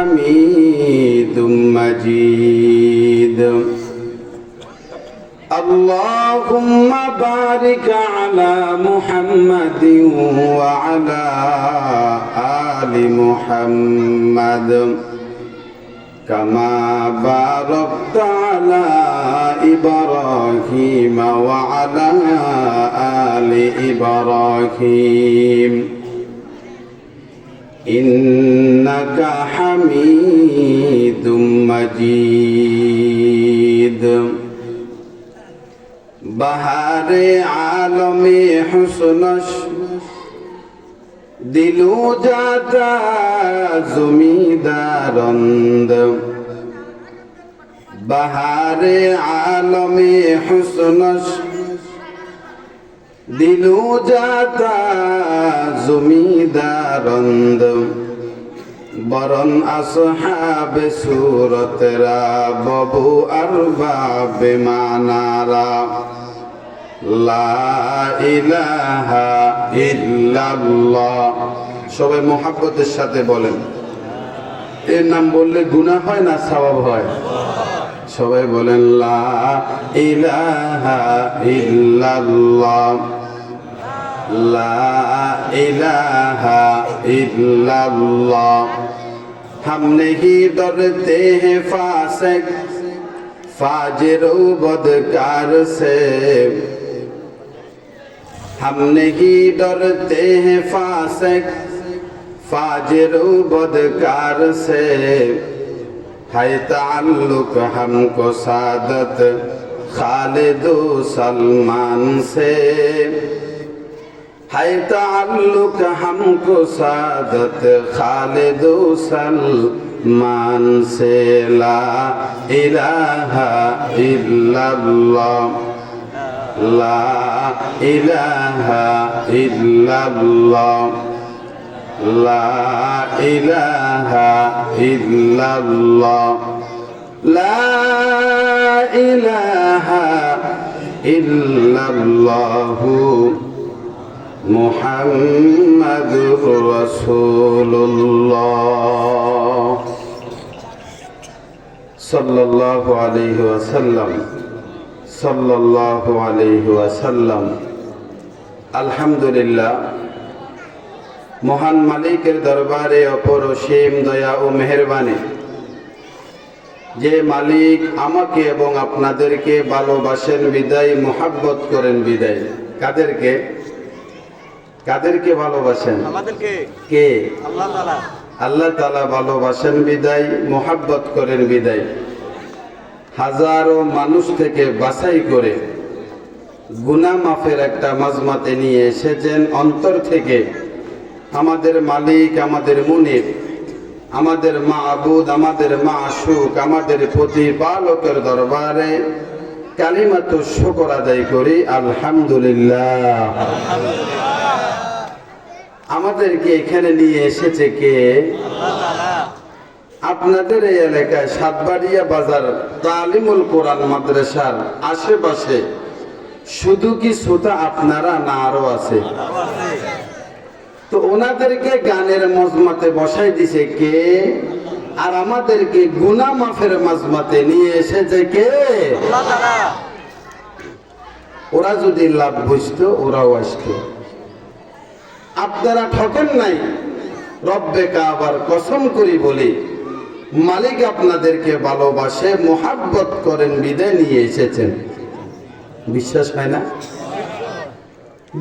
حميد مجيد اللهم بارك على محمد وعلى آل محمد كما باركت على إبراهيم وعلى آل إبراهيم إنك حميد مجيد بهار عالمي حسنش দিলু জাতা জমিদারন্দ বাহারে আলমে হুসনস দিলু জাতা জমিদারন্দ বরন আসহাবে সুরতরা ববু আরবাবে মানারা লা ইলাহা ইল্লাল্লাহ। সবাই মোহাব্বতের সাথে বলেন। এর নাম বললে গুনাহ হয় না সওয়াব হয়? সবাই বলেন লা ইলাহা ইল্লাল্লাহ, লা ইলাহা ইল্লাল্লাহ। हम नहीं डरते हैं फासिक फाजिर बदकार से, हम नहीं डरते हैं फासिक फाजिर बदकार से, है ताल्लुक हमको सादत खालिद सलमान से, है ताल्लुक हमको सादत खालिद सलमान से। ला इलाहा इल्लल्लाह, ला इलाहा इल्लल्लाह, ला इलाहा इल्लल्लाह, ला इलाहा इल्लल्लाह मुहम्मदुर रसूलुल्लाह सल्लल्लाहु अलैहि वसल्लम, सल्लल्लाहु अलैहि वसल्लम। আলহামদুলিল্লাহ, মহান মালিকের দরবারে অপরসীম দয়া ও মেহেরবানি, যে মালিক আমাকে এবং আপনাদেরকে ভালোবাসেন বিদায়, মোহাব্বত করেন বিদায়। কাদেরকে কাদেরকে ভালোবাসেন? আমাদেরকে। কে? আল্লাহ তাআলা। আল্লাহ তাআলা ভালোবাসেন বিদায়, মোহাব্বত করেন বিদায়, হাজারো মানুষ থেকে বাছাই করে গুনাহ মাফের একটা মাজমাতে নিয়ে এসেছেন অন্তর থেকে। আমাদের মালিক, আমাদের মুনিব, আমাদের মাবুদ, আমাদের মাশূক, আমাদের প্রতিপালকের দরবারে কালিমাতু শুকর আদায় করি আলহামদুলিল্লাহ। আমাদেরকে এখানে নিয়ে এসেছে কে? আল্লাহ তাআলা। আপনাদের এই এলাকায় সাতবাড়িয়া বাজার তালিমুল কোরআন মাদ্রাসার আশেপাশে শুধু কি শ্রোতা আপনারা না আরো আছে? তো ওনাদেরকে গানের মজমাতে বসাই দিছে কে? আর আমাদেরকে গুনাহ মাফের মজমাতে নিয়ে এসেছে কে? আল্লাহ তাআলা। ওরা যদি লাভ বুঝতো ওরাও আসতো। আপনারা ঠকেন নাই। রব্বে কাবার কসম করি বলি, মালিক আপনাদেরকে ভালোবাসে, মোহাব্বত করেন বিদায় নিয়ে এসেছেন। বিশ্বাস হয় না?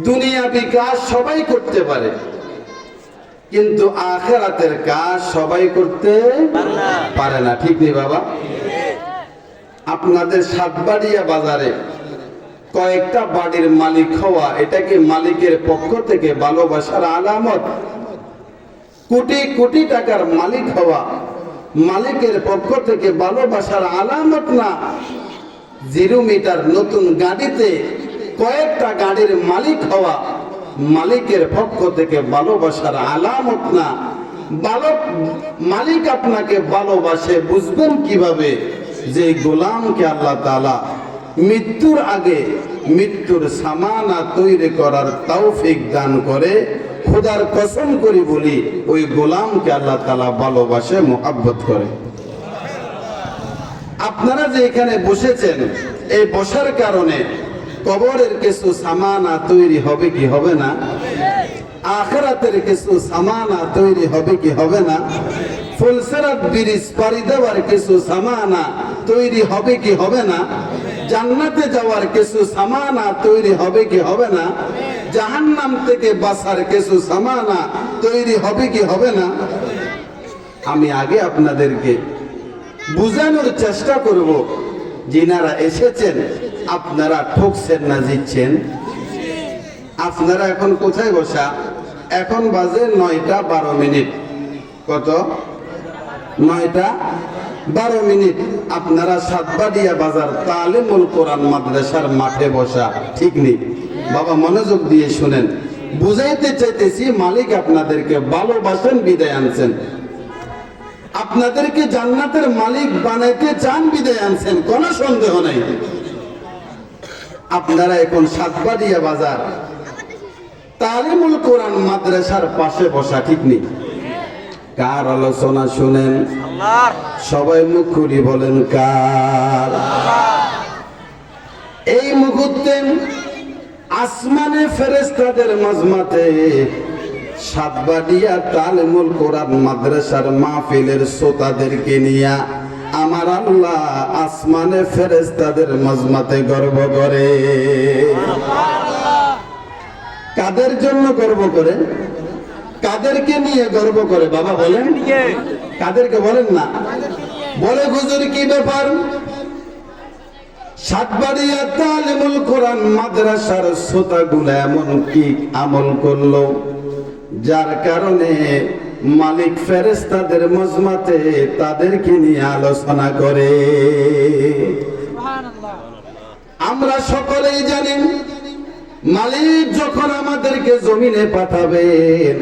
দুনিয়াবি কাজ সবাই করতে পারে, কিন্তু আখিরাতের কাজ সবাই করতে পারে না। ঠিক নেই বাবা? আপনাদের সাতবাড়িয়া বাজারে কয়েকটা বাড়ির মালিক হওয়া, এটা কি মালিকের পক্ষ থেকে ভালোবাসার আলামত? কোটি কোটি টাকার মালিক হওয়া মালিকের পক্ষ থেকে ভালোবাসার আলামত না? 0 মিটার নতুন গাড়িতে কয়েকটা গাড়ির মালিক হওয়া মালিকের পক্ষ থেকে ভালোবাসার আলামত না? মালিক আপনাকে ভালোবাসে বুঝবেন কিভাবে? যে গোলামকে আল্লাহ তাআলা মৃত্যুর আগে মৃত্যুর সামানা তৈরি করার তৌফিক দান করে, খোদার কসম করি বলি ওই গোলামকে আল্লাহ তাআলা ভালোবাসে, মোহাব্বত করে। আপনারা যে এখানে বসেছেন, এই বসার কারণে কবরের কিছু সামানা তৈরি হবে কি হবে না? আখিরাতের কিছু সামানা তৈরি হবে কি হবে না? ফুলসিরাত ব্রিজ পাড়ি দেওয়ার কিছু সামানা তৈরি হবে কি হবে না? জান্নাতে যাওয়ার কিছু সামানা তৈরি হবে কি হবে না? জাহান্নাম থেকে বাঁচার কিছু সামানা তৈরি হবে কি হবে না? আমি আগে আপনাদেরকে বুঝানোর চেষ্টা করব, যিনারা এসেছেন আপনারা ঠকছেন না জিতছেন। আপনারা এখন কোথায় বসা? এখন বাজে 9টা 12 মিনিট। কত? 9টা 12 মিনিট। আপনারা সাতবাড়িয়া বাজার তালিমুল কোরআন মাদ্রাসার মাঠে বসা, ঠিক নেই? বাবা মনোযোগ দিয়ে শুনেন, বুঝাইতে চাইতেছি মালিক আপনাদেরকে ভালোবাসেন বিদায় আনছেন, আপনাদেরকে জান্নাতের মালিক বানাইতে চান বিদায় আনছেন, কোনো সন্দেহ নাই। আপনারা এখন সাতবাড়িয়া বাজার তালিমুল কোরআন মাদ্রাসার পাশে বসা, ঠিক নেই? কার আলোচনা শুনেন? সবাই মুখ খুলি বলেন কার? এই মুহূর্তে আসমানে ফেরেশতাদের মাজমাতে সাতবাড়িয়া তালিমুল কোরআন মাদ্রাসার মাহফিলের শ্রোতাদেরকে নিয়ে আমার আল্লাহ আসমানে ফেরেশতাদের মাজমাতে গর্ব করে। কাদের জন্য গর্ব করে? কাদেরকে নিয়ে গর্ব করে? বাবা বলেন, কাদেরকে বলেন না? বলে হুজুর কি ব্যাপার? সাতবাড়িয়া তালিমুল কোরআন মাদ্রাসার শ্রোতাগুলো এমন কি আমল করলো যার কারণে মালিক ফেরেশতাদের মজমাতে তাদেরকে নিয়ে আলোচনা করে? আমরা সকলেই জানি মালিক যখন আমাদেরকে জমিনে পাঠাবেন,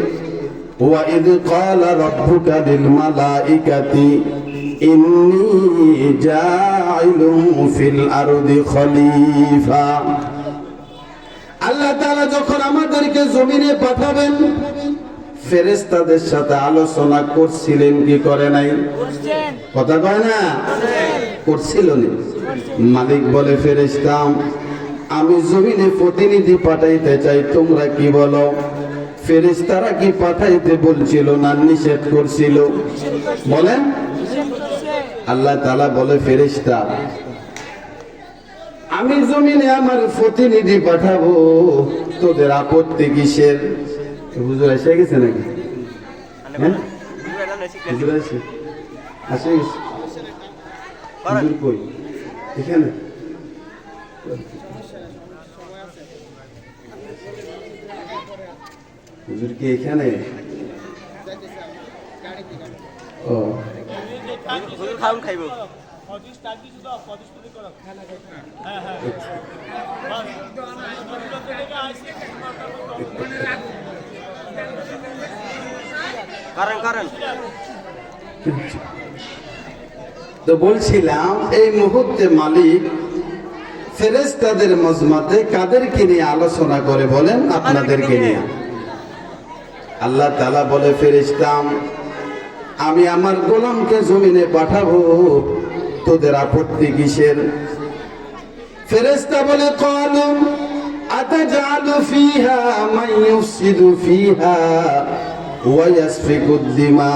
ওয়াইদ ক্বালা রাব্বুকা লিল মালাইকাতি ইন্নী জাইলুন ফিল আরদি খলিফা। আল্লাহ তাআলা যখন আমাদেরকে জমিনে পাঠাবেন, ফেরেশতাদের সাথে আলোচনা করছিলেন কি করে নাই? কথা কয় না? করছিল না? মালিক বলে ফেরেশতা আমি জমিনে প্রতিনিধি পাঠাইতে চাই, তোমরা কি বলো? ফেরেশতারা কি পাঠাইতে বলছিল না নিষেধ করছিল? বলেন। আল্লাহ তাআলা বলে ফেরেশতা আমি জমিনে আমার প্রতিনিধি পাঠাবো, তোদের আপত্তি কিসের? হুজুর এসে গেছে নাকি? হুজুর এসে আসে গেছে? হুজুর কই? এখানে হুজুর কি এখানে? ও হুজুর খাউন খাইব। তো বলছিলাম এই মুহূর্তে মালিক ফেরেশতাদের মজমাতে কাদেরকে নিয়ে আলোচনা করে বলেন? আপনাদেরকে নিয়ে। আল্লাহ তাআলা বলে ফেরেশতা আমি আমার গোলামকে জমিনে পাঠাবো, তোদের আপত্তি কিসের? ফেরেশতা বলে ক্বালু আতাজআলু ফিহা মান ইউফসিদু ফিহা ওয়া ইয়াসফিকুদ দিমা।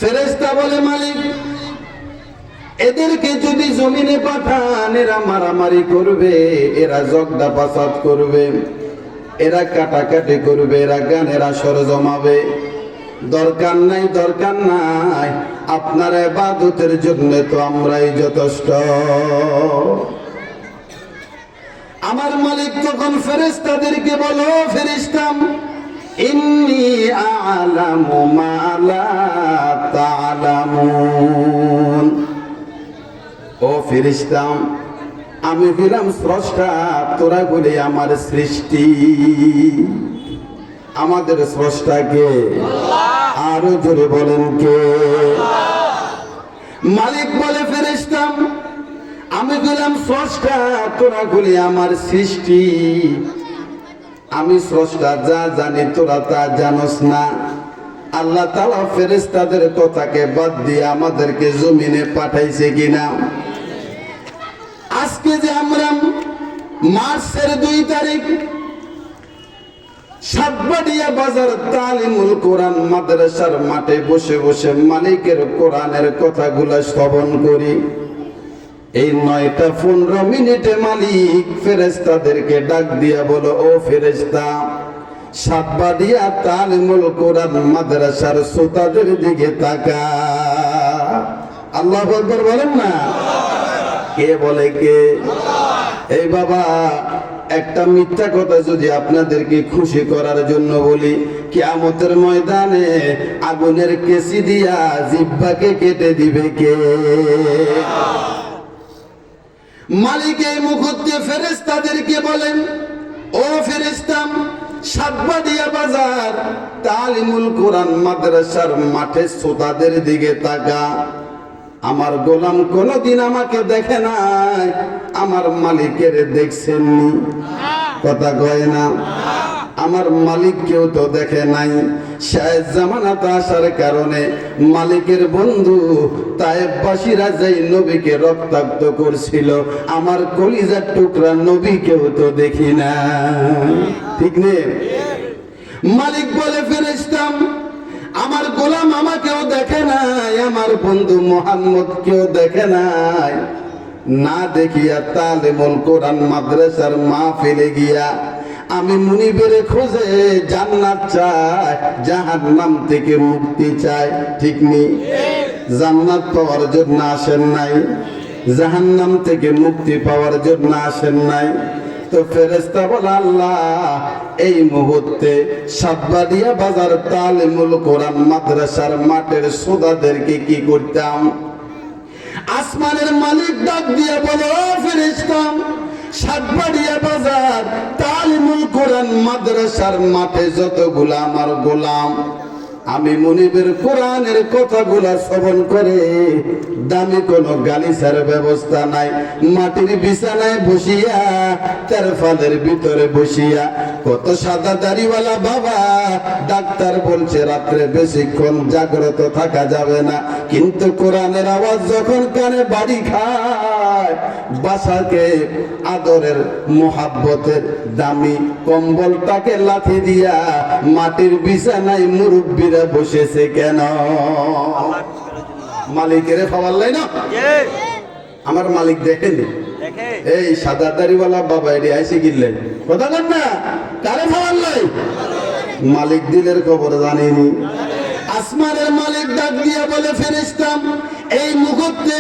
ফেরেশতা বলে মালিক এদেরকে যদি জমিনে পাঠান এরা মারামারি করবে, এরা জগদা ফাসাদ করবে, এরা কাটাকাটি করবে, এরা গানের আসর জমাবে। দরকার নাই, দরকার নাই, আপনার ইবাদতের জন্য তো আমরাই যথেষ্ট। আমার মালিক তখন ফেরেশতাদেরকে বলো ফেরেশতা ইন্নী আ'লামু মা লা তা'লামুন। ও ফেরেশতা আমি হলাম স্রষ্টা, তোরা বলে আমার সৃষ্টি। আমাদের স্রষ্টা কে? আরো জোরে বলেন কে? মালিক বলে ফেরেশতা আমি গেলাম স্রষ্টা, তোরা গুলি আমার সৃষ্টি, আমি স্রষ্টা, যা জানি তোরা তা জানোস না। আল্লাহ তাআলা ফেরেশতাদের কথাকে বাদ দিয়ে আমাদেরকে জমিনে পাঠাইছে কিনা? আজকে যে আমরা মার্চের 2 তারিখ সাতবাড়িয়া বাজার তালিমুল কোরআন মাদ্রাসার মাঠে বসে বসে মালিকের কোরআনের কথাগুলো শ্রবণ করি, এই 9টা-15 মালিক ফেরেশতাদেরকে ডাক দিয়া বলো, ও ফেরেশতা, সাতবাড়িয়া তালিমুল কোরআন মাদ্রাসার শ্রোতাদের দিকে তাকা। আল্লাহু আকবার বলেন না? কে বলে? কে? এই বাবা, একটা মিথ্যা কথা যদি আপনাদেরকে খুশি করার জন্য বলি, কিয়ামতের ময়দানে আগুনের কেসি দিয়া জিহ্বাকে কেটে দিবে কে? মালিক এই মুহূর্তে ফেরেশতাদেরকে বলেন, ও ফেরেশতা, সাতবাড়িয়া বাজার তালিমুল কোরআন মাদ্রাসার মাঠে শ্রোতাদের দিকে তাকা। আমার গোলাম কোনদিন আমাকে দেখে নাই, আমার মালিকের দেখছেননি? কথা কয় না? আমার মালিক কেউ তো দেখে নাই। শায়েদ জামানাতে আসার কারণে মালিকের বন্ধু তায়েফবাসীরা যেই নবীকে রক্তাক্ত করছিল, আমার কলিজার টুকরা নবী কেউ তো দেখি না। ঠিক নেই? মালিক বলে ফেরেশতা আমার গোলাম আমাকেও দেখে নাই, আমার বন্ধু মুহাম্মদ কেউ দেখে নাই। না দেখিয়া তালিমুল কোরআন মাদ্রাসার মাহফিলে গিয়া আমি মুনিবের খোঁজে জান্নাত চাই, জাহান্নাম থেকে মুক্তি চাই। ঠিক নেই? জান্নাত পাওয়ার জন্য আসেন নাই, জাহান্নাম থেকে মুক্তি পাওয়ার জন্য আসেন নাই। তো ফেরেশতা বলে, আল্লাহ এই মুহূর্তে সাতবাড়িয়া বাজার তালিমুল কোরআন মাদ্রাসার মাঠের শ্রোতাদেরকে কি করতাম? আসমানের মালিক ডাক দিয়ে বলো, ও ফেরেশতা, সাতবাড়িয়া বাজার তালিমুল কোরআন মাদ্রাসার মাঠে যতগুলা আমার গোলাম আমি মুনিবের কোরআনের কথাগুলা শ্রবণ করে, দামি কোনো গালিচার ব্যবস্থা নাই, মাটির বিছানায় বসিয়া তেরফালের ভিতরে বসিয়া, কত সাদা দাড়িওয়ালা বাবা ডাক্তার বলছে রাত্রে বেশিক্ষণ জাগ্রত থাকা যাবে না, কিন্তু কোরআনের আওয়াজ যখন কানে বাড়ি খায়, বাসাকে আদরের মোহাব্বতের দামি কম্বলটাকে লাথি দিয়া মাটির বিছানায় মুরব্বীরা বসেছে কেন? মালিকের ফাওয়াল্লাই না? আমার মালিক দেখেনি? এই সাদা দাড়িওয়ালা বাবা এটি আইসি গিললেন, কথা বল না? কারে ফাওয়াল্লাই? মালিক দিলের খবর জানেনি। আসমানের মালিক ডাক দিয়া বলে, ফেরেশতা এই মুহূর্তে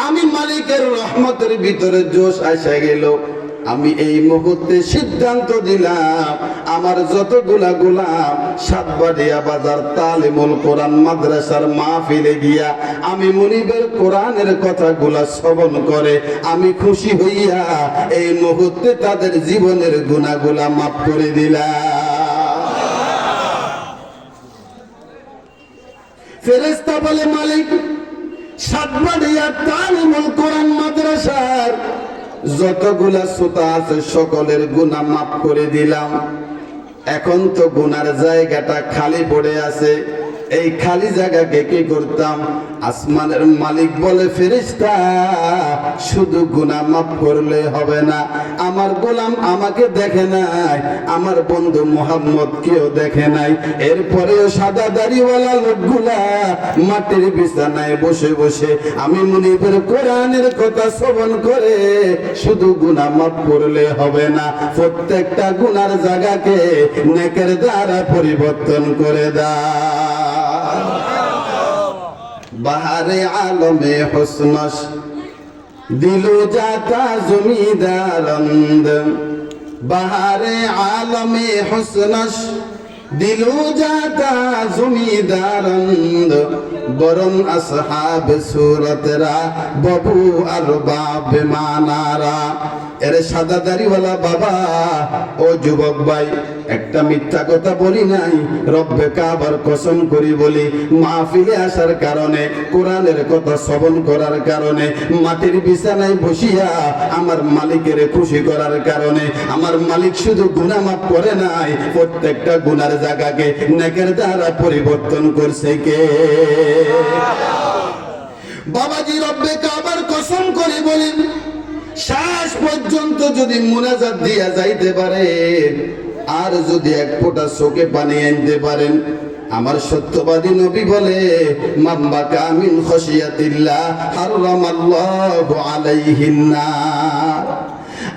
আমি মালিকের রহমতের ভিতরে জোশ আসা গেল, আমি এই মুহূর্তে সিদ্ধান্ত দিলাম আমার যতগুলা গোলাম সাতবাড়িয়া বাজার তালিমুল কোরআন মাদ্রাসার মাহফিলে গিয়া আমি মুনিবের কোরআনের কথাগুলা শ্রবণ করে আমি খুশি হইয়া এই মুহূর্তে তাদের জীবনের গুনাহগুলা মাফ করে দিলাম। ফেরেশতা বলে, মালিক সাতবাড়িয়া তালিমুল কোরআন মাদ্রাসার যতগুলা শ্রোতা আছে সকলের গুনাহ মাফ করে দিলাম, এখন তো গুনার জায়গাটা খালি পড়ে আছে, এই খালি জায়গাকে কি করতাম? আসমানের মালিক বলে, ফেরেশতা শুধু গুনাহ মাফ করলে হবে না, আমার গোলাম আমাকে দেখে নাই, আমার বন্ধু মুহাম্মদ কেউ দেখে নাই, এরপরেও সাদা দাড়িওয়ালা লোকগুলা মাটির বিছানায় বসে বসে আমি মুনিবের কোরআনের কথা শ্রবণ করে শুধু গুনাহ মাফ করলে হবে না, প্রত্যেকটা গুনার জায়গাকে নেকের দ্বারা পরিবর্তন করে দাও। বাহারে আলমে হুসনস দিলু জাতা জমিদারন্দ, বাহারে আলমে হুসনস दिलो जाता जुमीदारंद बरन असहाब सूरतरा बबू अरबाब मानारा এরে সাদা দাড়িওয়ালা বাবা ও যুবক ভাই একটা মিথ্যা কথা বলি নাই রব্বে কাবার কসম করি বলি মাহফিলে আসার কারণে কোরআনের কথা শ্রবণ করার কারণে মাটির বিছানায় বসিয়া আমার মালিকের খুশি করার কারণে আমার মালিক শুধু গুনাহ মাফ করে নাই প্রত্যেকটা গুনার জায়গাকে নেকের দ্বারা পরিবর্তন করছে কে বাবাজি রব্বে কাবার কসম করে বলেন শেষ পর্যন্ত যদি মুনাজাত দিয়া যাইতে পারে আর যদি এক ফোঁটা চোখে পানি আনতে পারেন আমার সত্যবাদী নবী বলে মাম্বা কামিন খশিয়াতিল্লাহ হারামাল্লাহু আলাইহিন নার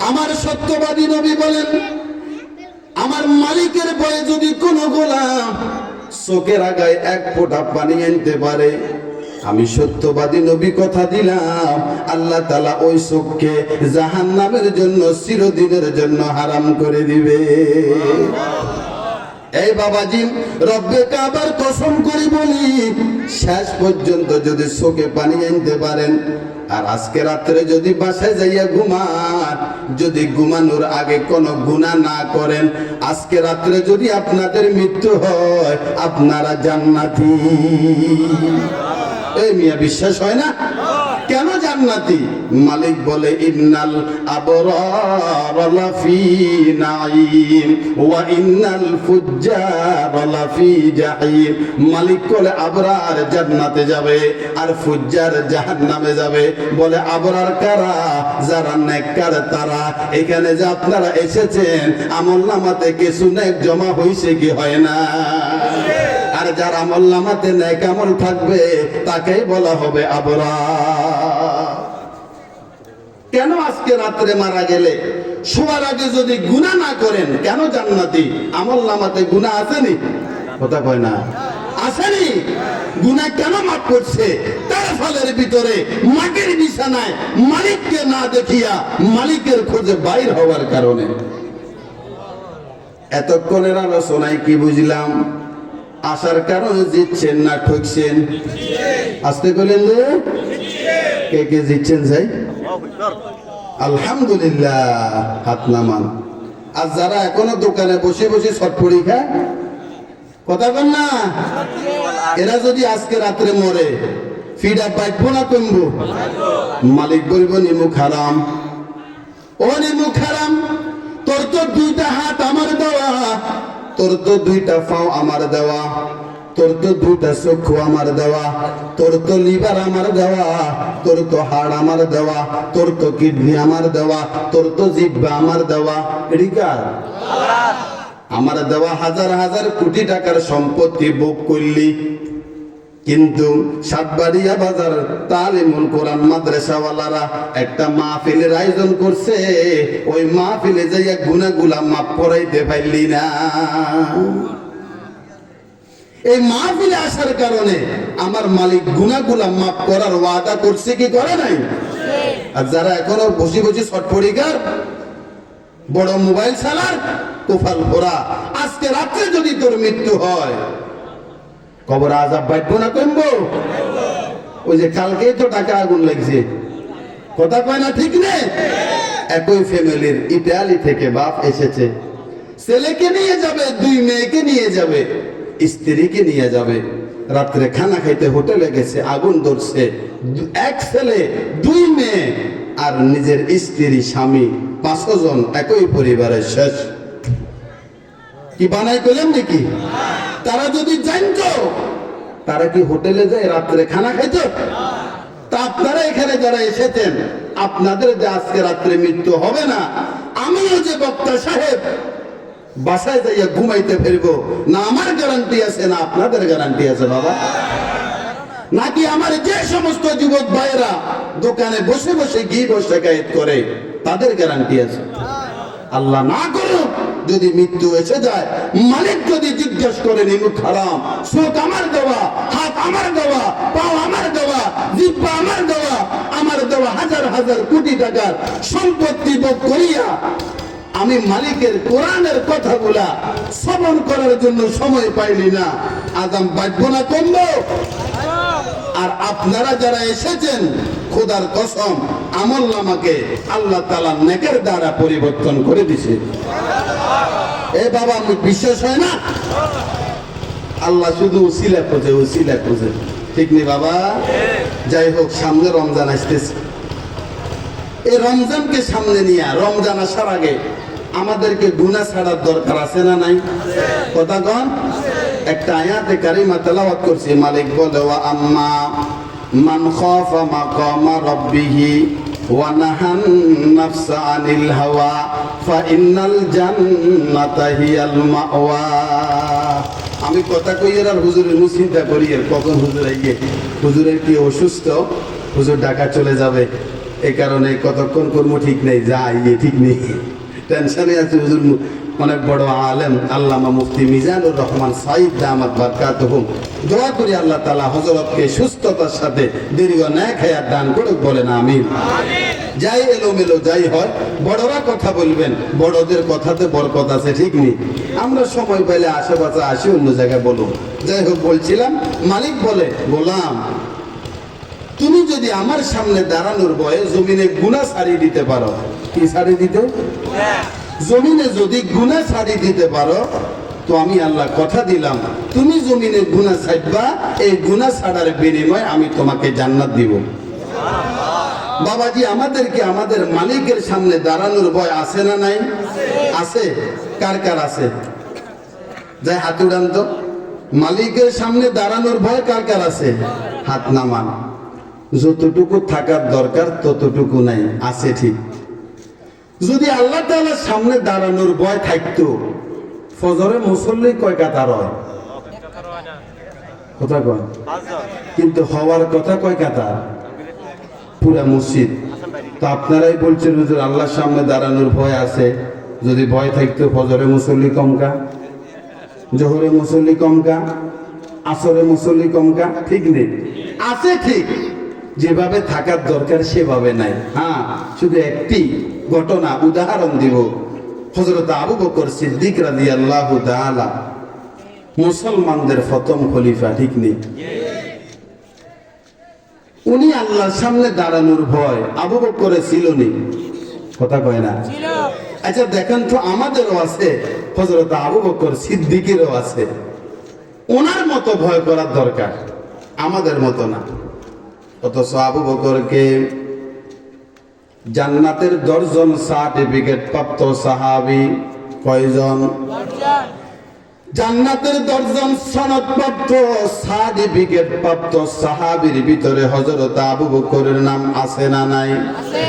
আমার সত্যবাদী নবী বলেন আমার মালিকের ভয়ে যদি কোনো গোলাম চোখের আগায় এক ফোঁটা পানি আনতে পারে আমি সত্যবাদী নবী কথা দিলাম আল্লাহ তাআলা ওই চোখকে জাহান্নামের জন্য চিরদিনের জন্য হারাম করে দিবে এই বাবাজি রব্বে কাবার কসম করে বলি শেষ পর্যন্ত যদি চোখে পানি আনতে পারেন আর আজকে রাত্রে যদি বাসায় যাইয়া ঘুমান যদি ঘুমানোর আগে কোনো গুনাহ না করেন আজকে রাত্রে যদি আপনাদের মৃত্যু হয় আপনারা জান্নাতি এই মিয়া বিশ্বাস হয় না কেন জান্নাতি মালিক বলে ইন্নাল আবরার লাফি নাঈম ওয়া ইন্নাল ফুজ্জার লাফি জাহিম মালিক বলে আবরার জান্নাতে যাবে আর ফুজ্জার জাহান্নামে যাবে বলে আবরার কারা যারা নেককার তারা এখানে যে আপনারা এসেছেন আমলনামাতে কিছু নেক জমা হইছে কি হয় না আর যার আমলনামাতে নেক আমল থাকবে তাকেই বলা হবে আবরার কেন আজকে রাত্রে মারা গেলে শোয়ার আগে যদি গুনাহ না করেন কেন জান্নাতি আমলনামাতে গুনাহ আসেনি কথা কয় না আসেনি গুনাহ কেন মাফ করছে তার ফলের ভিতরে মাটির বিছানায় মালিককে না দেখিয়া মালিকের খোঁজে বাইর হওয়ার কারণে এতক্ষণের আলোচনায় কি বুঝলাম আসার কারণে জিতছেন না ঠকছেন আস্তে বলেন কে কে জিতছেন যাই আলহামদুলিল্লাহ হাত নামান আর যারা এখনো দোকানে বসে বসে ছটফড়ি খায় কথা বল না এরা যদি আজকে রাত্রে মরে ফিডা পাইব না কমবো মালিক বলবো নিমুখ হারাম ও নিমুখ হারাম তোর তো দুইটা হাত আমার দেওয়া তোর তো দুইটা পাও আমার দেওয়া তোর তো দুইটা চক্ষু আমার দেওয়া তোর তো লিভার আমার দেওয়া তোর তো হাড় আমার দেওয়া তোর তো কিডনি আমার দেওয়া তোর তো জিহ্বা আমার দেওয়া এদিকার আমার দেওয়া হাজার হাজার কোটি টাকার সম্পত্তি ভোগ করলি কিন্তু সাতবাড়িয়া বাজার তালিমুল কোরআন মাদ্রাসাওয়ালারা একটা মাহফিলের আয়োজন করছে ওই মাহফিলে যাইয়া গুনাহগুলা মাফ করাইতে পারলি না এই মাহফিলে আসার কারণে আমার মালিক গুনাহগুলা মাফ করার ওয়াদা করছে কি করে নাই আর যারা এখনো বসে বসে ছটফড়িকার বড় মোবাইল চালার কোফাল ভরা আজকে রাত্রে যদি তোর মৃত্যু হয় কবর আযাব বাইব না কমবো ওই যে কালকেই তো টাকা আগুন লাগছে কথা কয় না ঠিক নেই একই ফ্যামিলির ইতালি থেকে বাপ এসেছে ছেলেকে নিয়ে যাবে দুই মেয়েকে নিয়ে যাবে স্ত্রীকে নিয়ে যাবে রাত্রে খানা খাইতে হোটেলে গেছে আগুন ধরছে এক ছেলে দুই মেয়ে আর নিজের স্ত্রী স্বামী 5 জন একই পরিবারের শেষ কি বানাই করলেন নাকি তারা যদি জানতো তারা কি হোটেলে যায় রাত্রে খানা খাইতো তা আপনারা এখানে যারা এসেছেন আপনাদের যে আজকে রাত্রে মৃত্যু হবে না আমিও যে বক্তা সাহেব বাসায় যাইয়া ঘুমাইতে ফিরবো না আমার গ্যারান্টি আছে না আপনাদের গ্যারান্টি আছে বাবা নাকি আমার যে সমস্ত যুবক ভাইরা দোকানে বসে বসে ঘি বসে গায়েত করে তাদের গ্যারান্টি আছে আল্লাহ না করুক যদি মৃত্যু এসে যায় মালিক যদি জিজ্ঞেস করে নিমুখ হারাম চোখ আমার দেওয়া হাত আমার দেওয়া পাও আমার দেওয়া জিহ্বা আমার দেওয়া হাজার হাজার কোটি টাকার সম্পত্তি ভোগ করিয়া আমি মালিকের কোরআনের কথাগুলা শ্রবণ করার জন্য সময় পাইলি না, আদাম বাঁচবো না কমবো? আর আপনারা যারা এসেছেন, খোদার কসম আমল নামাকে আল্লাহ তাআলা নেকের দ্বারা পরিবর্তন করে দিছে। এ বাবা, আমি বিশ্বাস হয় না? আল্লাহ শুধু উসিলা খোঁজে, উসিলা খোঁজে, ঠিক নেই বাবা? যাই হোক, সামনে রমজান আসতেছে। এই রমজানকে সামনে নিয়ে রমজান আসার আগে আমাদেরকে গুনাহ ছাড়ার দরকার আছে না নাই? কথা কন। একটা আয়াতে কারিমা তেলাওয়াত করছি। মালিক বলে, ওয়া আম্মা মান খাফা মাকামা রাব্বিহি ওয়া নাহান নাফসা আনিল হাওয়া ফা ইন্নাল জান্নাতা হিয়াল মাওয়া। আমি কথা কই আর হুজুরের চিন্তা করি আর কখন হুজুর আইয়ে, হুজুরের কি অসুস্থ, হুজুর ঢাকা চলে যাবে, এই কারণে কতক্ষণ করবো ঠিক নেই, যা ইয়ে ঠিক নেই, টেনশনে আছে। হুজুর অনেক বড় আলেম আল্লামা মুফতি মিজানুর রহমান সাইদ দামাত বারকাতুহুম, দোয়া করি আল্লাহ তাআলা হযরতকে সুস্থতার সাথে দীর্ঘ নেক হায়াত দান করুক, বলেন আমিন। যাই এলোমেলো যাই হয়, বড়রা কথা বলবেন, বড়দের কথাতে বরকত আছে, ঠিক নেই? আমরা সময় পেলে আশেপাশে আসি, অন্য জায়গায় বলুন। যাই হোক, বলছিলাম, মালিক বলে, গোলাম তুমি যদি আমার সামনে দাঁড়ানোর ভয়ে জমিনে গুনাহ ছাড়িয়ে দিতে পারো, কি ছাড়িয়ে দিতে? জমিনে যদি গুনাহ ছাড়িয়ে দিতে পারো, তো আমি আল্লাহ কথা দিলাম, তুমি জমিনে গুনাহ ছাড়বা, এই গুনাহ ছাড়ার বিনিময়ে আমি তোমাকে জান্নাত দিব। বাবাজি, আমাদেরকে আমাদের মালিকের সামনে দাঁড়ানোর ভয় আছে না নাই? আছে। কার কার আছে? যাই হাত উড়ান তো। মালিকের সামনে দাঁড়ানোর ভয় কার কার আছে? হাত নামান। যতটুকু থাকার দরকার ততটুকু নাই, আছে ঠিক। যদি আল্লাহ তাআলার সামনে দাঁড়ানোর ভয় থাকতো, ফজরে মুসল্লি কয় কাতার হয়? কথা কয়, কিন্তু হওয়ার কথা কয় কাতার? পুরা মসজিদ। তো আপনারাই বলছেন হুজুর আল্লাহর সামনে দাঁড়ানোর ভয় আছে। যদি ভয় থাকতো ফজরে মুসল্লি কমকা, জোহরে মুসল্লি কমকা, আসরে মুসল্লি কমকা, ঠিক নেই? আছে ঠিক, যেভাবে থাকার দরকার সেভাবে নাই। হ্যাঁ, শুধু একটি ঘটনা উদাহরণ দিব। হযরত আবু বকর সিদ্দিক রাদিয়াল্লাহু তাআলা, মুসলমানদের প্রথম খলিফা, ঠিক নেই? উনি আল্লাহর সামনে দাঁড়ানোর ভয় আবু বকরের ছিল নি? কথা কয় না? আচ্ছা দেখেন তো, আমাদেরও আছে, হযরত আবু বকর সিদ্দিকেরও আছে। ওনার মতো ভয় করার দরকার, আমাদের মতো না। অথচ আবু বকরকে জান্নাতের 10 জন সার্টিফিকেট প্রাপ্ত সাহাবী কয়জন? জান্নাতের 10 জন সনদপ্রাপ্ত সার্টিফিকেট প্রাপ্ত সাহাবীর ভিতরে হযরত আবু বকরের নাম আছে না নাই? আছে।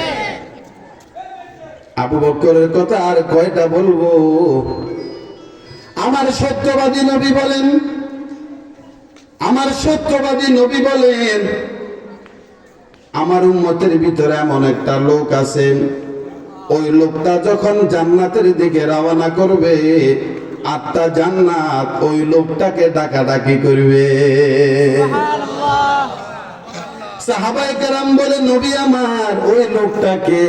আবু বকরের কথা আর কয়টা বলবো? আমার সত্যবাদী নবী বলেন, আমার সত্যবাদী নবী বলেন, আমার উম্মতের ভিতরে এমন একটা লোক আছে, ওই লোকটা যখন জান্নাতের দিকে রওনা করবে, আত্মা জান্নাত ওই লোকটাকে ডাকাডাকি করবে। সাহাবায়ে কেরাম বলে, নবী আমার, ওই লোকটাকে,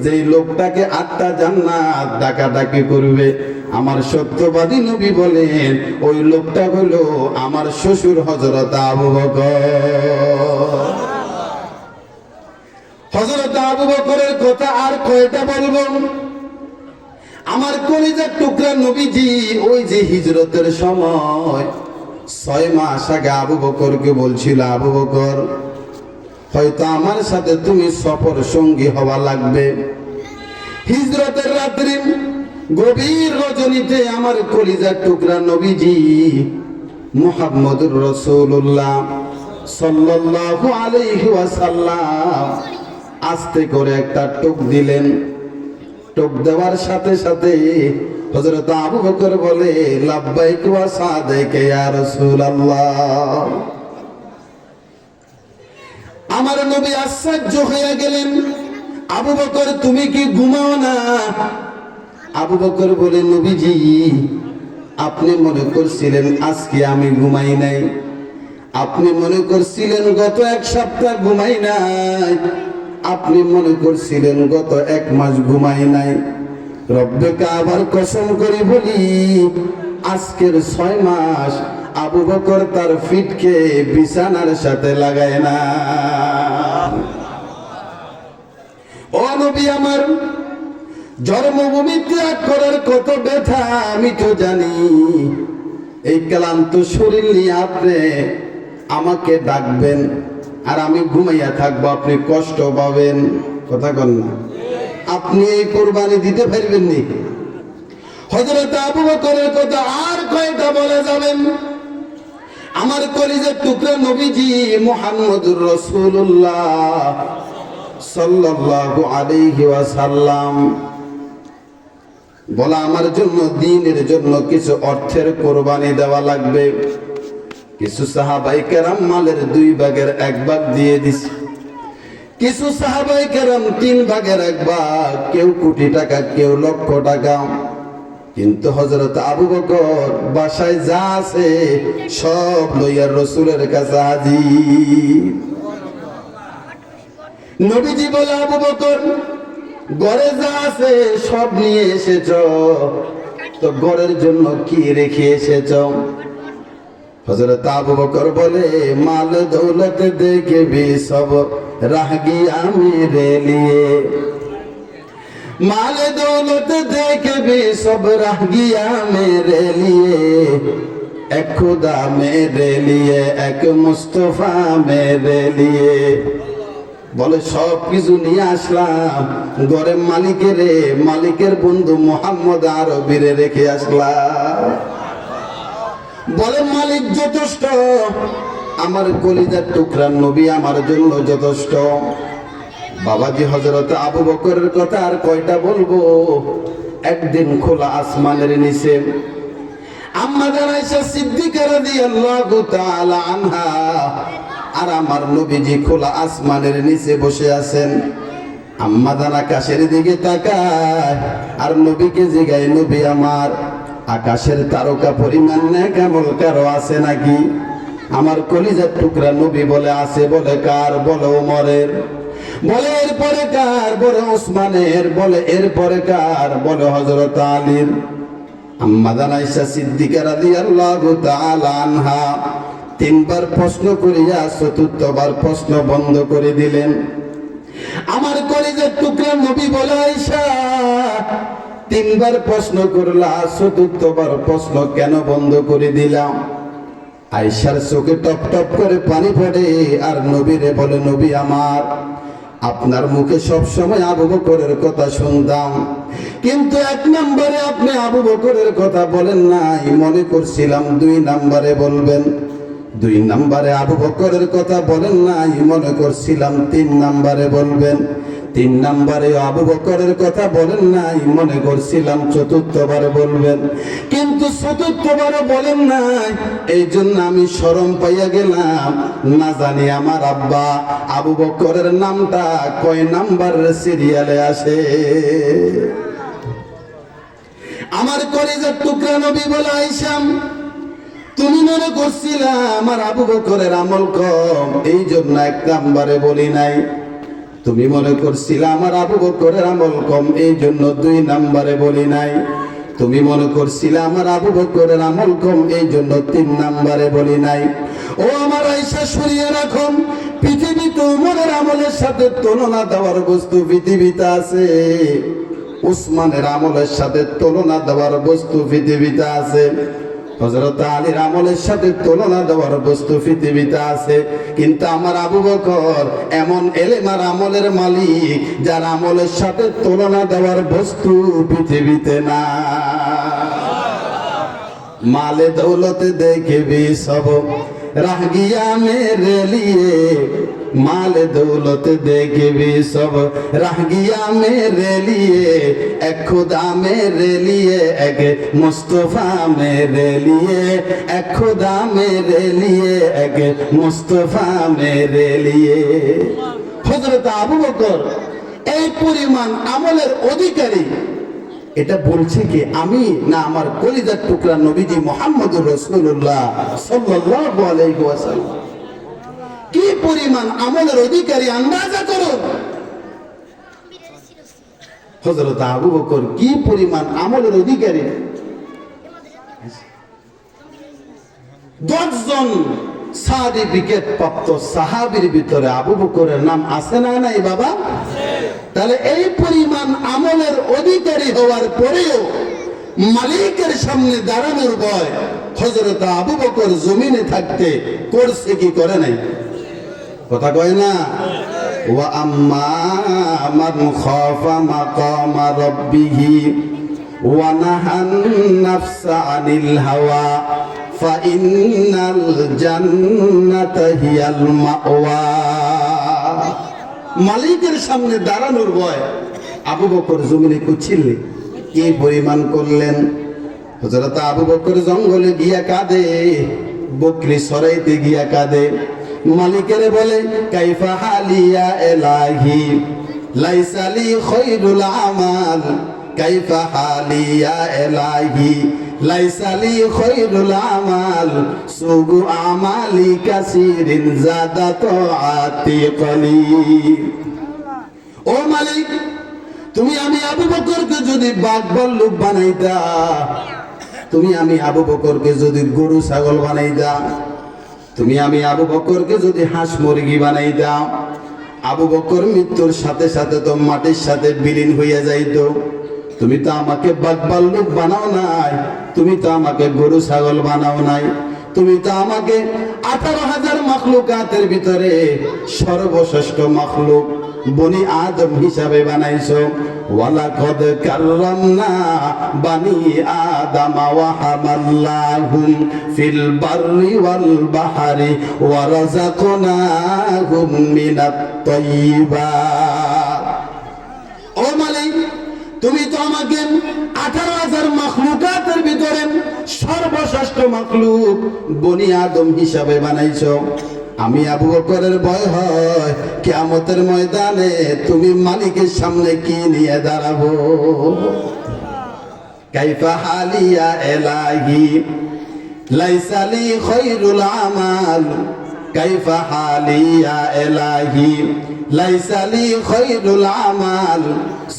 যেই লোকটাকে আত্মা জান্নাত ডাকাডাকি করবে, আমার সত্যবাদী নবী বলেন ওই লোকটা হলো আমার শ্বশুর হযরত আবু বকর। হযরত আবু বকরের কথা আর কয়টা বলবো? আমার কলিজার টুকরা নবীজি ওই যে হিজরতের সময় 6 মাস আগে আবু বকরকে বলছিল, আবু বকর হয়তো আমার সাথে তুমি সফর সঙ্গী হওয়া লাগবে। হিজরতের রাত্রি গভীর রজনীতে আমার কলিজার টুকরা নবীজি মুহাম্মদুর রাসূলুল্লাহ সাল্লাল্লাহু আলাইহি ওয়াসাল্লাম আস্তে করে একটা টোক দিলেন। টোক দেওয়ার সাথে সাথে হযরত আবু বকর বলে, লাব্বাইক ওয়া সাদাইক ইয়া রাসূলুল্লাহ। আমার নবী আশ্চর্য হয়ে গেলেন, আবু বকর তুমি কি ঘুমাও না? আবু বকর বলে, নবীজি আপনি মনে করছিলেন আজকে আমি ঘুমাই নাই, আপনি মনে করছিলেন গত 1 সপ্তাহ ঘুমাই নাই, আপনি মনে করছিলেন গত 1 মাস ঘুমাই নাই, রব্বে কাবার কসম করে বলি, আজকের 6 মাস আবু বকর তার ফিটকে বিছানার সাথে লাগায় না। ও নবী আমার, জন্মভূমি ত্যাগ করার কত ব্যথা আমি তো জানি। এই ক্লান্ত শরীর নিয়ে আপনি আমাকে ডাকবেন আর আমি ঘুমাইয়া থাকবো, আপনি কষ্ট পাবেন। কথা কন না? আপনি এই কোরবানি দিতে পারবেন নি? হযরত আবু বকরের কথা আর কয়টা বলে যাবেন? আমার কলিজার টুকরা নবীজি মুহাম্মদুর রাসূলুল্লাহ সাল্লাল্লাহু আলাইহি ওয়াসাল্লাম বলা, আমার জন্য দ্বীনের জন্য কিছু অর্থের কোরবানি দেওয়া লাগবে। কিছু সাহাবায়ে কেরাম মালের 2 ভাগের 1 ভাগ দিয়ে দিছে, কিছু সাহাবায়ে কেরাম 3 ভাগের 1 ভাগ, কেউ কোটি টাকা, কেউ লক্ষ টাকা। কিন্তু হযরত আবু বকর বাসায় যা আছে সব লইয়া রাসূলের কাছে হাজির। নবীজি বলে, আবু বকর ঘরে যা আছে সব নিয়ে এসেছো, তো ঘরের জন্য কি রেখে এসেছো? হযরত আবু বকর বলে, মাল দৌলত দেখে भी सब रह गया मेरे लिए, माल दौलत देखे भी सब रह गया मेरे लिए, एक खुदा मेरे लिए एक मुस्तफा मेरे लिए। বলে সব কিছু নিয়ে আসলাম, ঘরে মালিকের বন্ধু মুহাম্মদ আরবিরে রেখে আসলাম। বলে মালিক যথেষ্ট, আমার কলিজার টুকরা নবী আমার জন্য যথেষ্ট। বাবাজি হযরত আবু বকরের কথা আর কয়টা বলবো? একদিন খোলা আসমানের নিচে আম্মা আয়েশা সিদ্দিকা রাদিয়াল্লাহু তাআলা আনহা আর আমার নবীজি খোলা আসমানের নিচে বসে আছেন। আম্মা জান আকাশের দিকে তাকায় আর নবীকে জিগায়, নবী আমার, আকাশের তারকা পরিমাণ নেক আমল কারো আছে নাকি? আমার কলিজার টুকরা নবী বলে আছে। বলে কার? বলে ওমরের। বলে এরপরে কার? বলে ওসমানের। বলে এরপরে কার? বলে হযরত আলীর। আম্মা জান আয়েশা সিদ্দিকা রাদিয়াল্লাহু তাআলা আনহা 3 বার প্রশ্ন করিয়া 4বার প্রশ্ন বন্ধ করে দিলেন। আমার কলিজার টুকরা নবী বলে, আয়েশা 3 বার প্রশ্ন করলা, 4বার প্রশ্ন কেন বন্ধ করে দিলাম? আয়েশার চোখে টপ টপ করে পানি পড়ে আর নবীরে বলে, নবী আমার, আপনার মুখে সব সময় আবু বকরের কথা শুনতাম, কিন্তু 1 নম্বরে আপনি আবু বকরের কথা বলেন নাই। মনে করছিলাম 2 নম্বরে বলবেন। 2 নম্বরে আবু বকরের কথা বলেন নাই, মনে করছিলাম 3 নম্বরে বলবেন। 3 নম্বরে আবু বকরের কথা বলেন নাই, মনে করছিলাম 4বার বলবেন, কিন্তু 4বার বলেন নাই। এই জন্য আমি শরম পাইয়া গেলাম, না জানি আমার আব্বা আবু বকরের নামটা কয় নাম্বারের সিরিয়ালে আসে। আমার কলিজার টুকরা নবী বলে, আয়েশা তুমি মনে করছিলা আমার আবু বকরের আমল কম, এই জন্য 1 নম্বরে বলি নাই। তুমি মনে করছিলা আমার আবু বকরের আমল কম, এই জন্য 2 নম্বরে বলি নাই। তুমি মনে করছিলা আমার আবু বকরের আমল কম, এই জন্য 3 নম্বরে বলি নাই। ও আমার আয়েশা, শুনিয়ে রাখো, পৃথিবীতে ওমরের আমলের সাথে তুলনা দেওয়ার বস্তু পৃথিবীতে আছে, উসমানের আমলের সাথে তুলনা দেওয়ার বস্তু পৃথিবীতে আছে, হযরত আলীর আমলের সাথে তুলনা দেওয়ার বস্তু পৃথিবীতে আছে, কিন্তু আমার আবু বকর এমন এলেম আর আমলের মালিক যার আমলের সাথে তুলনা দেওয়ার বস্তু পৃথিবীতে না। মালে দৌলত দেখে भी सब रह गया मेरे लिए, माल दौलत देखे भी सब रह गया मेरे लिए, एक खुदा मेरे लिए एक मुस्तफा मेरे लिए, एक खुदा मेरे लिए एक मुस्तफा मेरे लिए। হযরত আবু বকর এই পরিমাণ আমলের অধিকারী, এটা বলছে কি আমি না আমার কলিজার টুকরা নবীজি মুহাম্মদুর রাসূলুল্লাহ সাল্লাল্লাহু আলাইহি ওয়াসাল্লাম কি পরিমাণ আমলের অধিকারী আন্দাজা করো। হযরত আবু বকর কি পরিমাণ আমলের অধিকারী। 10 জন সার্টিফিকেট প্রাপ্ত সাহাবীর ভিতরে আবু বকরের নাম আছে না নাই বাবা? তাহলে এই পরিমাণ আমলের অধিকারী হওয়ার পরেও মালিকের সামনে দাঁড়ানোর ভয় হযরত আবু বকর জমিনে থাকতে করছে কি করে নাই? কথা কয় না? ওয়া আম্মা মান খাফা মাকামা রাব্বিহি ওয়া নাহান নাফসা আনিল হাওয়া ফাইন্নাল জান্নাতা হিয়াল মাওয়া। মালিকের সামনে দাঁড়ানোর ভয় আবু বকর জমিনে কুচ্ছিলেন। কি পরিমাণ করলেন? হযরত আবু বকর জঙ্গলে গিয়া কাঁদে, বকরি সরাইতে গিয়া কাঁদে, মালিকের বলে কাইফা হালিয়া এলাহি লাইসা লি খায়রুল আমাল, কাইফা হালিয়া এলাহি লাইসা লি খায়রুল আমাল, সুগু আমালি কাসিরিন জাদা তাআতি কলিল। ও মালিক, তুমি আমি আবু বকরকে যদি বাঘ ভাল্লুক বানাইতা, তুমি আমি আবু বকরকে যদি গরু ছাগল বানাইতা, তুমি আমি আবু বকরকে যদি হাঁস মুরগি বানাইতা, আবু বকর মৃত্যুর সাথে সাথে তো মাটির সাথে বিলীন হইয়া যাইতো। তুমি তো আমাকে বাঘ ভাল্লুক বানাও নাই, তুমি তো আমাকে গরু ছাগল বানাও নাই, তুমি তো আমাকে 18,000 মাখলুকাতের ভিতরে সর্বশ্রেষ্ঠ মাখলুক বনি আদম হিসাবে বানাইছো। ওয়ালাকাদ কাররামনা বানি আদম ওয়া হামাল্লাহুম ফিল বাররি ওয়াল বাহরি ওয়া রাযাকনাহুম মিনাত তাইয়্যিবাত। ও মালিক, তুমি তো আমাকে 18,000 মাখলুকাতের ভিতরে সর্বশ্রেষ্ঠ মাখলুক বনি আদম হিসাবে বানাইছো। আমি আবু বকরের ভয় হয় কিয়ামতের ময়দানে তুমি মালিকের সামনে কি নিয়ে দাঁড়াবো? কাইফা হালিয়া এলাহি লাইসা লি খায়রুল আমাল, কাইফা হালিয়া এলাহি লাইসা লি খায়রুল আমাল,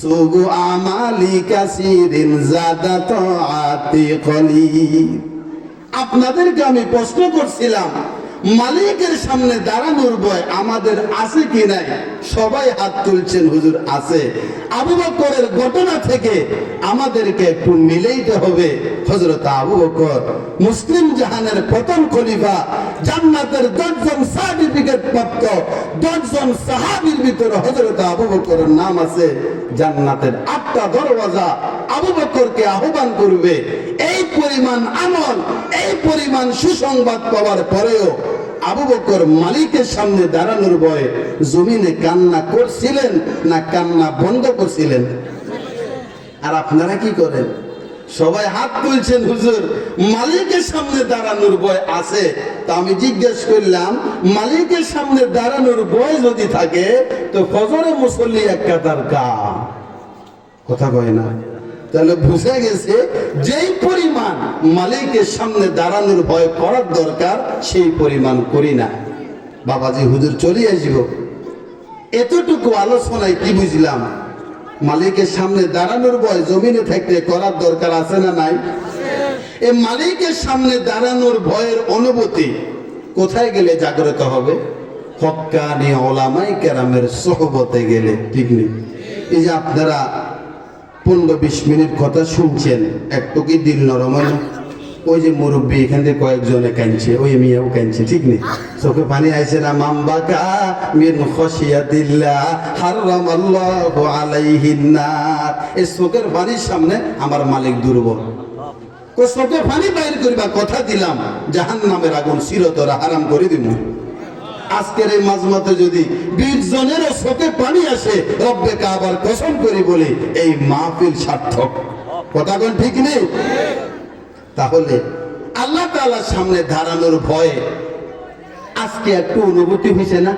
সুগু আমালি কাসিরিন জাদা তাআতি কলিল। আপনাদেরকে আমি প্রশ্ন করছিলাম, মালিকের সামনে দাঁড়ানোর ভয় আমাদের আছে কি নাই? সবাই হাত তুলছেন, হুজুর আছে। আবু বকরের ঘটনা থেকে আমাদেরকে একটু মিলাইতে হবে। হযরত আবু বকর মুসলিম জাহানের প্রথম খলিফা, জান্নাতের 10 জন সার্টিফিকেট প্রাপ্ত 10 জন সাহাবীর ভিতরে হযরত আবু বকরের নাম আছে। জান্নাতের 8টা দরওয়াজা আবু বকরকে আহ্বান করবে। এই পরিমাণ আমল, এই পরিমাণ সুসংবাদ পাওয়ার পরেও আবু বকর মালিকের সামনে দাঁড়ানোর ভয়ে জমিনে কান্না করছিলেন না কান্না বন্ধ করছিলেন? আর আপনারা কি করেন? সবাই হাত তুলছেন, হুজুর মালিকের সামনে দাঁড়ানোর ভয় আছে। তা আমি জিজ্ঞেস করলাম, মালিকের সামনে দাঁড়ানোর ভয় যদি থাকে তো ফজরে মুসল্লি এক কাতার কাম, কথা কয় না? তাহলে বুঝে গেছে যেই পরিমাণ মালিকের সামনে দাঁড়ানোর ভয় করার দরকার সেই পরিমাণ করি না। বাবাজি হুজুর চলে আসব। এতটুকু আলোচনায় কি বুঝলাম? মালিকের সামনে দাঁড়ানোর ভয় জমিনে থাকতে করার দরকার আছে না নাই? এই মালিকের সামনে দাঁড়ানোর ভয়ের অনুভূতি কোথায় গেলে জাগ্রত হবে? হক্কানি ওলামায়ে কেরামের সোহবতে গেলে। ঠিক নেই? এই যে আপনারা 15-20 মিনিট কথা শুনছেন, একটু কি দিল নরম হয় না? ওই যে মুরব্বী এখান থেকে কয়েকজনে কাঁদছে, ওই মেয়েও কাঁদছে, ঠিক নেই? চোখে পানি আইছে না? মামবাকা মিন খশিয়াতিল্লাহ হারামাল্লাহু আলাইহিন নার। এই চোখের পানির সামনে আমার মালিক দুর্বল। চোখে পানি বাইর করিবা, কথা দিলাম জাহান্নামের আগুন চিরতরে হারাম করে দিব। আজকের এই মাজমাতে যদি 20 জনের চোখে পানি আসে, রব্বে কাবার কসম করি বলি এই মাহফিল সার্থক। কথা কোন ঠিক নেই? তাহলে আল্লাহ তাআলার সামনে দাঁড়ানোর ভয়ে আজকে একটু অনুভূতি হয়েছে না?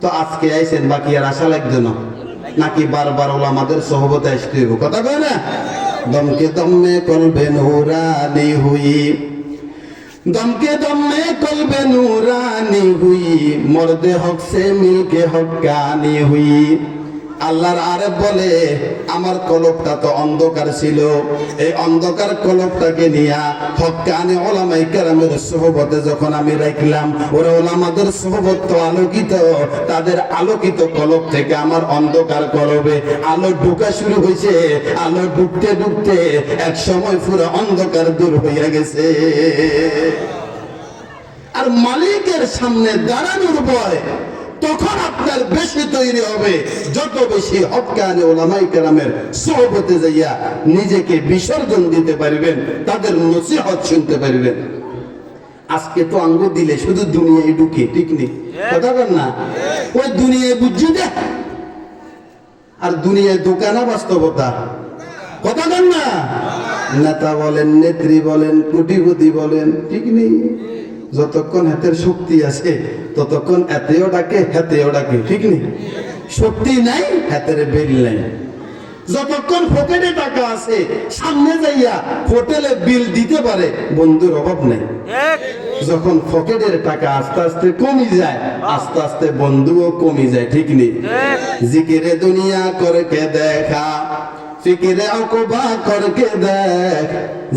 তো আজকে আইছেন, বাকি আর আশা লাগবে না নাকি বারবার ওলামাদের সোহবতে আসতে হইব? কথা কয় না? দমকে দমে কলবে নূরানি হুই, দমকে দমে কলবে নূরানি হুই, মর্দে হক সে মিলকে হক্কানি হুই, আল্লাহর আরেফ বলে আমার কলবটা তো অন্ধকার ছিল, এই অন্ধকার কলবটাকে নিয়ে হক্কানি ওলামায়ে কেরামের সোহবতে যখন আমি রাখলাম, ওরা ওলামাদের সোহবত তো আলোকিত, তাদের আলোকিত কলব থেকে আমার অন্ধকার কলবে আলো ঢোকা শুরু হয়েছে। আলো ঢুকতে ঢুকতে এক সময় পুরো অন্ধকার দূর হইয়া গেছে। আর মালিকের সামনে দাঁড়ানোর ভয় তখন আপনার বেশি তৈরি হবে, যত বেশি হক্কানি ওলামায়ে কেরামের সোহবতে যাইয়া নিজেকে বিসর্জন দিতে পারবেন, তাদের নসিহত শুনতে পারবেন। আজকে তো আঙ্গুর দিলে শুধু দুনিয়ায় ঢুকে, ঠিক নেই কথা বল না? ওই দুনিয়ায় বুঝছি দে, আর দুনিয়ায় দোকানা বাস্তবতা কথা বল না? নেতা বলেন, নেত্রী বলেন, কোটিপতি বলেন, ঠিক নেই? যতক্ষণ হাতের শক্তি আছে ততক্ষণ এতেও ডাকে হেতেও ডাকে, ঠিক নেই? শক্তি নাই হাতের বেল নাই। যতক্ষণ পকেটে টাকা আছে সামনে যাইয়া হোটেলে বিল দিতে পারে, বন্ধুর অভাব নেই। যখন পকেটের টাকা আস্তে আস্তে কমে যায়, আস্তে আস্তে বন্ধুও কমে যায়, ঠিক নেই? জিকিরে দুনিয়া করকে দেখা, ফিকিরে অকুবা করকে দেখ,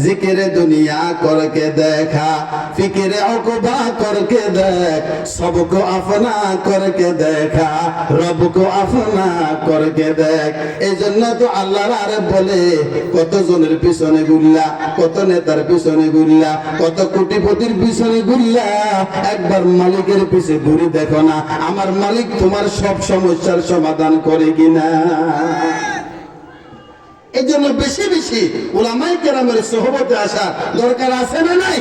জিকিরে দুনিয়া করকে দেখা, ফিকিরে অকুবা করকে দেখ, সবকো আপনা করকে দেখা, রবকো আপনা করকে দেখ। এই জন্য তো আল্লাহর আরেফ বলে কতজনের পিছনে ঘুরলা, কত নেতার পিছনে ঘুরলা, কত কোটিপতির পিছনে ঘুরলা, একবার মালিকের পিছে ঘুরে দেখো না, আমার মালিক তোমার সব সমস্যার সমাধান করে কিনা। এই জন্য বেশি বেশি ওলামায়ে কেরামের সোহবতে আসা দরকার আছে না নাই?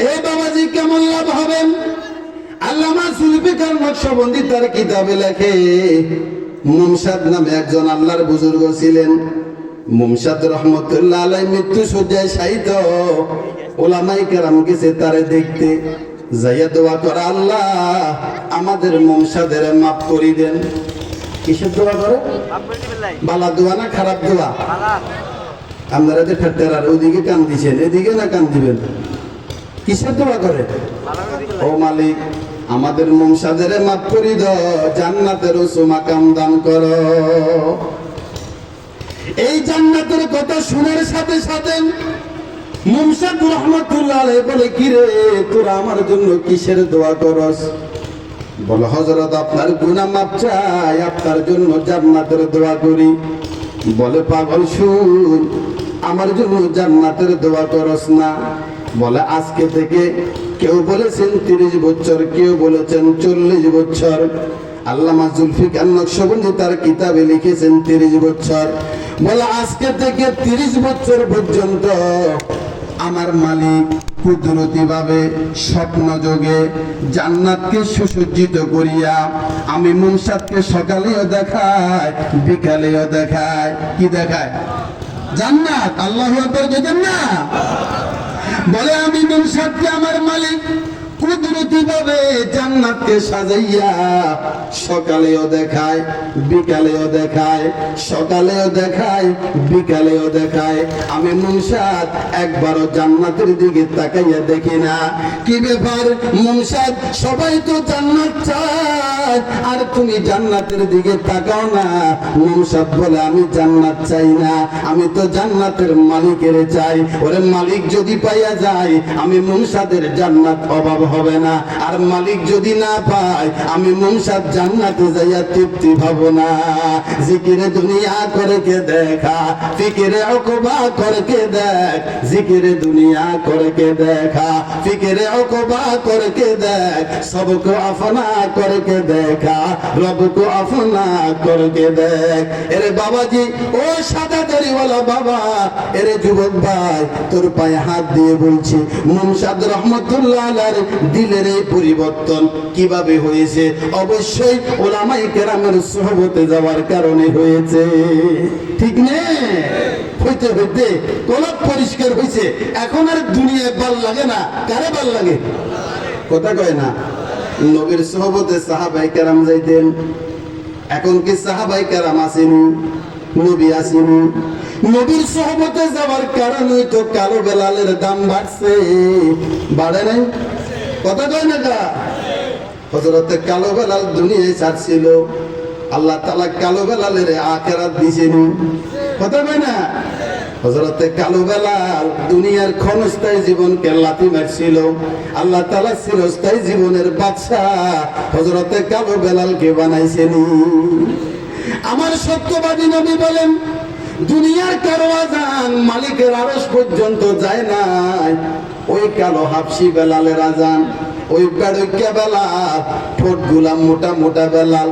এই বাবাজি কেমন লাভ হবে? আল্লামা জুলফিকার নকশবন্দি তার কিতাবে লেখে, মুমসাদ নামে একজন আল্লাহর বুজুর্গ ছিলেন। মুমসাদ রহমতুল্লাহ আলাইহি মৃত্যু শয্যায় শায়িত। ওলামায়ে কেরাম গেছে তারে দেখতে, যাইয়া দোয়া করে, আল্লাহ আমাদের মুমসাদের মাফ করে দেন। কিসের দোয়া করে? বালা দোয়া না খারাপ দোয়া? আপনারা যে ফেটার ওইদিকে কান দিছেন, এদিকে না কান দিবেন? কিসের দোয়া করে? ও মালিক আমাদের মুমসাদের মাফ করে দাও, জান্নাতের উঁচু মাকাম দান করো। এই জান্নাতের কথা শোনার সাথে সাথে মুমসাদ রহমতুল্লাহ আলাইহি বলে, কি রে তোরা আমার জন্য কিসের দোয়া করস? বলে, হযরত আপনার গুনাহ মাফ চাই, আপনার জন্য জান্নাতের দোয়া করি। বলে, পাগল শুন, আমার জন্য জান্নাতের দোয়া করস না। বলে, আজকে থেকে কেউ বলেছেন 30 বছর, কেউ বলেছেন 40 বছর। আল্লামা জুলফিকার নকশবন্দি তার কিতাবে লিখেছেন 30 বছর। বলে, আজকে থেকে 30 বছর পর্যন্ত আমার মালিক কুদরতি ভাবে স্বপ্ন যোগে জান্নাতকে সুসজ্জিত করিয়া আমি মুমসাদকে সকালেও দেখায়, বিকালেও দেখায়। কি দেখায়? জান্নাত। আল্লাহু আকবার, যেতেন না? বলে, আমি মুমসাদকে আমার মালিক কুদরতি ভাবে জান্নাতকে সাজাইয়া সকালেও দেখায়, বিকালেও দেখায়, সকালেও দেখায়, বিকালেও দেখায়। আমি মুমসাদ একবারও জান্নাতের দিকে তাকাইয়া দেখি না। কি ব্যাপার মুমসাদ, সবাই তো জান্নাত চায় আর তুমি জান্নাতের দিকে তাকাও না? মুমসাদ বলে, আমি জান্নাত চাই না, আমি তো জান্নাতের মালিকের চাই। ওরে মালিক যদি পাইয়া যায় আমি মুমসাদের জান্নাত অভাব হবে না, আর মালিক যদি না পায় আমি মুমসাদ জান্নাতে যাইয়া তৃপ্তি পাবো না। জিকিরে দুনিয়া করকে দেখা, ফিকিরে অকবা করকে দেখ, জিকিরে দুনিয়া করকে দেখা, ফিকিরে অকবা করকে দেখ, সবকো আপনা করকে দেখা, রবকো আপনা করকে দেখ। এরে বাবাজি, ও সাদা দাড়িওয়ালা বাবা, এরে যুবক ভাই, তোর পায়ে হাত দিয়ে বলছি, মুমসাদ রহমতুল্লাহ আলাইহির দিলের এই পরিবর্তন কিভাবে হয়েছে? অবশ্যই ওলামায়ে কেরামের সোহবতে যাওয়ার কারণে হয়েছে, ঠিক না? হইতে হইতে কলব পরিষ্কার হয়েছে, এখন আর দুনিয়ায় ভাল লাগে না। কারে ভাল লাগে? কথা কয় না? নবীর সোহবতে সাহাবায়ে কেরাম যাইতেন, এখন কি সাহাবায়ে কেরাম আসেনি? নবী আসেনি। নবীর সোহবতে যাওয়ার কারণে তো কালো বেলালের দাম বাড়ছে, বাড়ে নাই? কথা কয় না কা? হযরতে কালো বেলাল দুনিয়ায় ছাড়ছিল, আল্লাহ তাআলা কালো বেলালের আখিরাত দিয়েছেন, কথা কয় না? হযরতে কালো বেলাল দুনিয়ার ক্ষণস্থায়ী জীবনকে লাথি মারছিল, আল্লাহ তাআলা চিরস্থায়ী জীবনের বাদশা হযরতে কালো বেলালকে বানাইছেন। আমার সত্যবাদী নবী বলেন, দুনিয়ার কারো আযান মালিকের আরশ পর্যন্ত যায় নাই, ওই কালো হাবশী বেলালের আযান, ওই বেড়ুইয়া বেলাল, ঠোঁটগুলা মোটা মোটা বেলাল,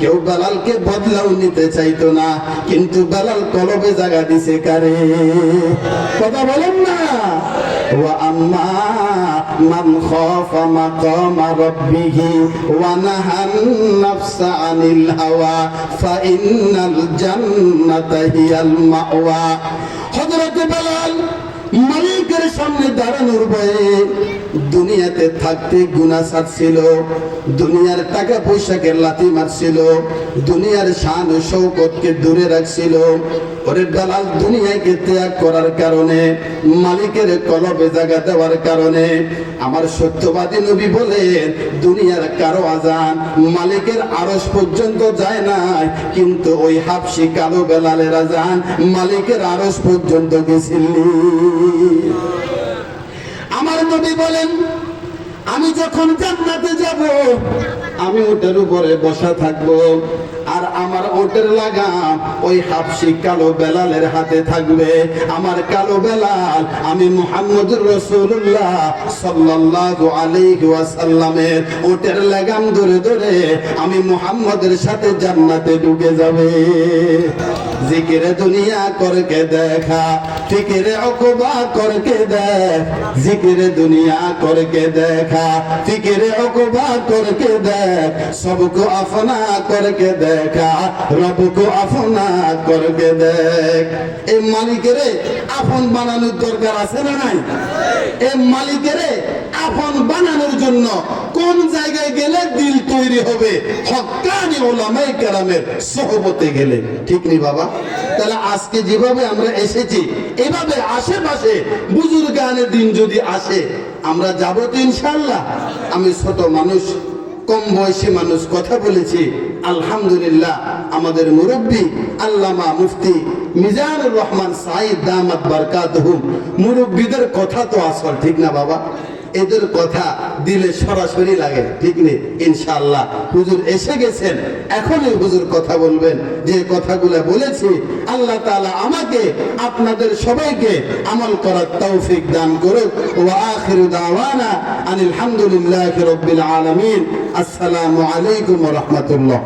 কেউ বেলালকে বদলাও নিতে চাইতো না, কিন্তু বেলাল কলবে জায়গা দিছে কারে? কথা বলেন না। ওয়া আম্মা মান খাফা মাকামা রাব্বিহি ওয়া নাহান নাফসা আনিল হাওয়া ফা ইন্নাল জান্নাতা হিয়াল মাওয়া। হযরত বেলাল মালিকের সামনে দাঁড়ানোর ভয়ে দুনিয়াতে থাকতে গুনাহ ছাড়ছিল, দুনিয়ার টাকা পয়সাকে লাথি মারছিল, দুনিয়ার শান ও শৌকতকে দূরে রাখছিল। ওরে বেলাল দুনিয়াকে ত্যাগ করার কারণে, মালিকের কলবে জায়গা দেওয়ার কারণে আমার সত্যবাদী নবী বলেন, দুনিয়ার কারো আযান মালিকের আরশ পর্যন্ত যায় নাই, কিন্তু ওই হাবশী কালো বেলালের আযান মালিকের আরশ পর্যন্ত গেছিল। আমার নবী বলেন, আমি যখন জান্নাতে যাব, আমি উটের উপরে বসা থাকব, আর আমার ওটের লাগাম ওই হাবশী কালো বেলালের হাতে থাকবে। আমার কালো বেলাল আমি মুহাম্মদুর রাসূলুল্লাহ সাল্লাল্লাহু আলাইহি ওয়াসাল্লামের ওটের লাগাম ধরে ধরে আমি মুহাম্মদের সাথে জান্নাতে ঢুকে যাবে। জিকিরে দুনিয়া করকে দেখা, ফিকিরে উকবা করকে দেখ, জিকিরে দুনিয়া করকে দেখা, ফিকিরে উকবা করকে দেখ, সবকো আপনা করকে দেখা, রবকো আপনা করকে দেখ। এই মালিকের আপন বানানোর দরকার আছে না নাই? এই মালিকের আপন বানানোর জন্য কোন জায়গায় গেলে দিল তৈরি হবে? হক্কানি উলামায়ে কেরামের সোহবতে গেলে, ঠিক নি বাবা? তাহলে আজকে যেভাবে আমরা এসেছি, এভাবে আশেপাশে বুজুর্গানের দিন যদি আসে, আমরা যাবো তো ইনশাআল্লাহ। আমি ছোট মানুষ, কম বয়সী মানুষ, কথা বলেছি, আলহামদুলিল্লাহ আমাদের মুরব্বী আল্লামা মুফতি মিজানুর রহমান সাঈদ দামাত বারকাতুহুম, মুরব্বীদের কথা তো আসল, ঠিক না বাবা? এদের কথা দিলে সরাসরি লাগে, ঠিক নেই? ইনশাআল্লাহ হুজুর এসে গেছেন, এখনই হুজুর কথা বলবেন। যে কথাগুলো বলেছি, আল্লাহ তাআলা আমাকে আপনাদের সবাইকে আমল করার তৌফিক দান করুক। ওয়া আখিরু দাওয়ানা আনিল হামদুলিল্লাহি রাব্বিল আলামিন। আসসালামু আলাইকুম ওয়া রাহমাতুল্লাহ।